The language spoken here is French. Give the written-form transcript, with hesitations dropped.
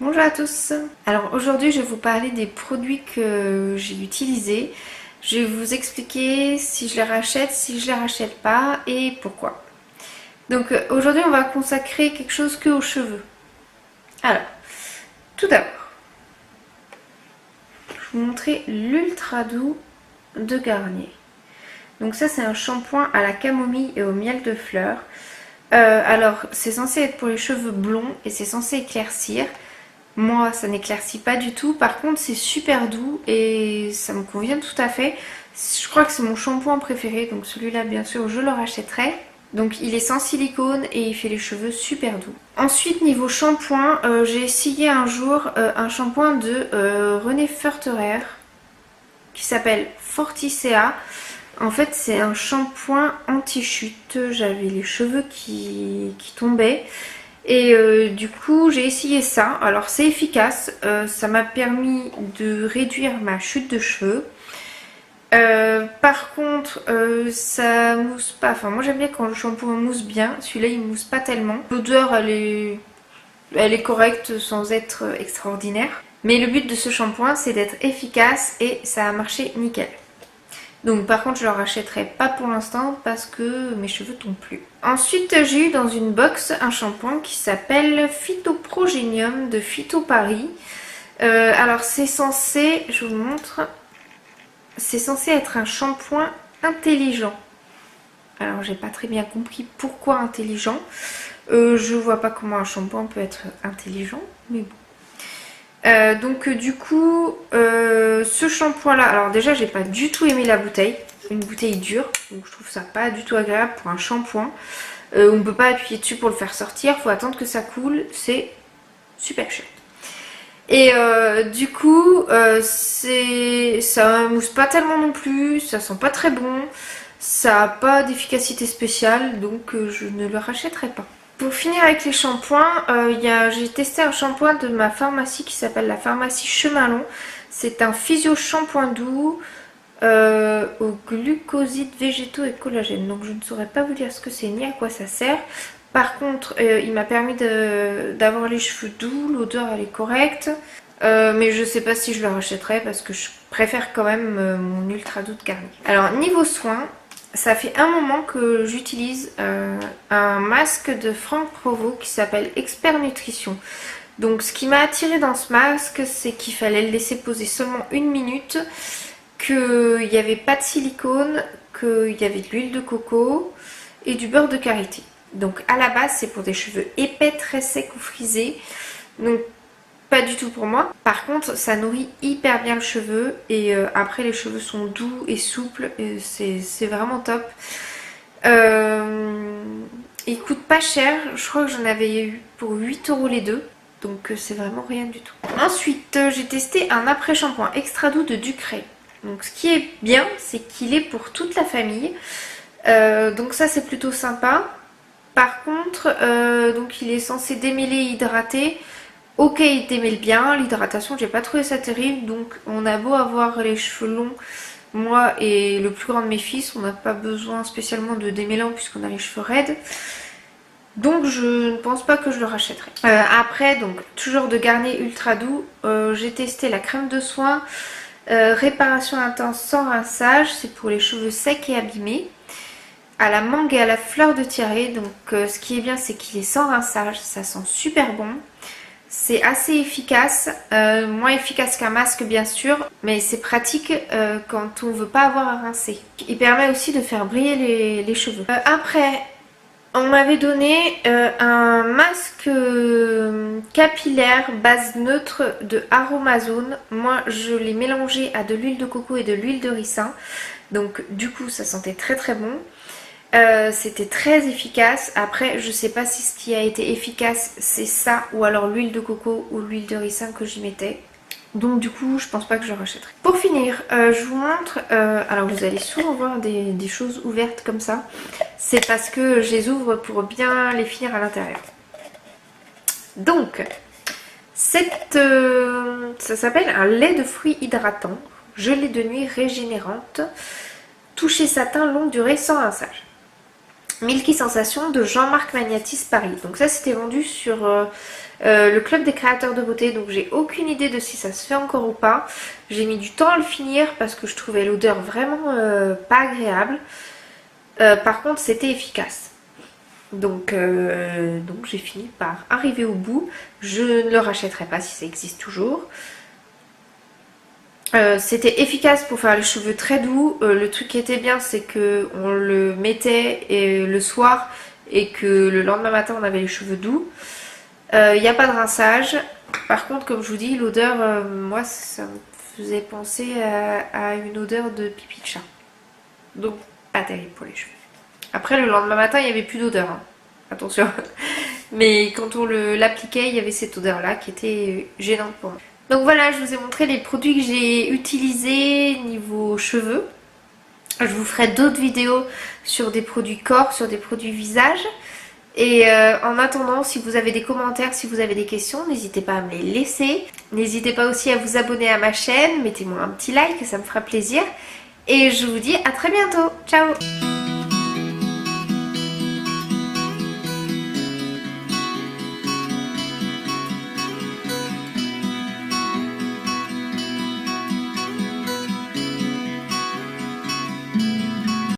Bonjour à tous. Alors aujourd'hui je vais vous parler des produits que j'ai utilisés. Je vais vous expliquer si je les rachète, si je les rachète pas et pourquoi. Donc aujourd'hui on va consacrer quelque chose que aux cheveux. Alors, tout d'abord, je vais vous montrer l'Ultra Doux de Garnier. Donc ça c'est un shampoing à la camomille et au miel de fleurs. Alors c'est censé être pour les cheveux blonds et c'est censé éclaircir. Moi, ça n'éclaircit pas du tout. Par contre, c'est super doux et ça me convient tout à fait. Je crois que c'est mon shampoing préféré. Donc celui-là, bien sûr, je le rachèterai. Donc il est sans silicone et il fait les cheveux super doux. Ensuite, niveau shampoing, j'ai essayé un jour un shampoing de René Ferterer qui s'appelle Forticea. En fait, c'est un shampoing anti-chute. J'avais les cheveux qui tombaient. Et du coup j'ai essayé ça, alors c'est efficace, ça m'a permis de réduire ma chute de cheveux. Par contre ça mousse pas, enfin moi j'aime bien quand le shampoing mousse bien, celui-là il mousse pas tellement. L'odeur elle est correcte sans être extraordinaire. Mais le but de ce shampoing c'est d'être efficace et ça a marché nickel. Donc par contre je ne le rachèterai pas pour l'instant parce que mes cheveux tombent plus. Ensuite j'ai eu dans une box un shampoing qui s'appelle Phytoprogenium de Phyto Paris. Alors c'est censé, je vous montre, c'est censé être un shampoing intelligent. Alors j'ai pas très bien compris pourquoi intelligent. Je vois pas comment un shampoing peut être intelligent, mais bon. Donc du coup ce shampoing là, alors déjà j'ai pas du tout aimé la bouteille, une bouteille dure, donc je trouve ça pas du tout agréable pour un shampoing. On peut pas appuyer dessus pour le faire sortir, faut attendre que ça coule, c'est super cher. Et du coup ça mousse pas tellement non plus, ça sent pas très bon, ça a pas d'efficacité spéciale, donc je ne le rachèterai pas. Pour finir avec les shampoings, j'ai testé un shampoing de ma pharmacie qui s'appelle la pharmacie Chemin Long. C'est un physio shampoing doux aux glucosides végétaux et collagène. Donc je ne saurais pas vous dire ce que c'est ni à quoi ça sert. Par contre, il m'a permis d'avoir les cheveux doux, l'odeur elle est correcte. Mais je sais pas si je le rachèterai parce que je préfère quand même mon Ultra Doux de Garnier. Alors niveau soins, ça fait un moment que j'utilise un masque de Franck Provost qui s'appelle Expert Nutrition. Donc ce qui m'a attiré dans ce masque, c'est qu'il fallait le laisser poser seulement 1 minute, qu'il n'y avait pas de silicone, qu'il y avait de l'huile de coco et du beurre de karité. Donc à la base c'est pour des cheveux épais, très secs ou frisés. Donc pas du tout pour moi. Par contre, ça nourrit hyper bien le cheveu et après les cheveux sont doux et souples. C'est vraiment top. Il coûte pas cher. Je crois que j'en avais eu pour 8 € les deux. Donc c'est vraiment rien du tout. Ensuite, j'ai testé un après-shampoing extra doux de Ducray. Donc ce qui est bien, c'est qu'il est pour toute la famille. Donc ça c'est plutôt sympa. Par contre, donc il est censé démêler et hydrater. Ok, il démêle bien, l'hydratation j'ai pas trouvé ça terrible, donc on a beau avoir les cheveux longs, moi et le plus grand de mes fils, on n'a pas besoin spécialement de démêlant puisqu'on a les cheveux raides. Donc je ne pense pas que je le rachèterai. Après, donc toujours de Garnier Ultra Doux, j'ai testé la crème de soin réparation intense sans rinçage, c'est pour les cheveux secs et abîmés. À la mangue et à la fleur de tiare, donc ce qui est bien c'est qu'il est sans rinçage, ça sent super bon. C'est assez efficace, moins efficace qu'un masque bien sûr, mais c'est pratique quand on veut pas avoir à rincer. Il permet aussi de faire briller les cheveux. Après, on m'avait donné un masque capillaire base neutre de Aromazone. Moi je l'ai mélangé à de l'huile de coco et de l'huile de ricin, donc du coup ça sentait très très bon. C'était très efficace. Après je sais pas si ce qui a été efficace c'est ça ou alors l'huile de coco ou l'huile de ricin que j'y mettais. Donc du coup je pense pas que je rachèterai. Pour finir je vous montre, alors vous allez souvent voir des choses ouvertes comme ça. C'est parce que je les ouvre pour bien les finir à l'intérieur. Donc ça s'appelle un lait de fruits hydratant, gelée de nuit régénérante, toucher satin longue durée sans rinçage. Milky Sensation de Jean-Marc Magnatis Paris. Donc ça c'était vendu sur le club des créateurs de beauté, donc j'ai aucune idée de si ça se fait encore ou pas. J'ai mis du temps à le finir parce que je trouvais l'odeur vraiment pas agréable. Par contre c'était efficace. Donc j'ai fini par arriver au bout. Je ne le rachèterai pas si ça existe toujours. C'était efficace pour faire les cheveux très doux. Le truc qui était bien, c'est que on le mettait le soir et que le lendemain matin on avait les cheveux doux. Il n'y a pas de rinçage. Par contre, comme je vous dis, l'odeur, moi ça me faisait penser à une odeur de pipi de chat. Donc pas terrible pour les cheveux. Après le lendemain matin il n'y avait plus d'odeur, hein. Attention. Mais quand on l'appliquait, il y avait cette odeur là qui était gênante pour moi. Donc voilà, je vous ai montré les produits que j'ai utilisés niveau cheveux. Je vous ferai d'autres vidéos sur des produits corps, sur des produits visage. Et en attendant, si vous avez des commentaires, si vous avez des questions, n'hésitez pas à me les laisser. N'hésitez pas aussi à vous abonner à ma chaîne, mettez-moi un petit like, ça me fera plaisir. Et je vous dis à très bientôt. Ciao!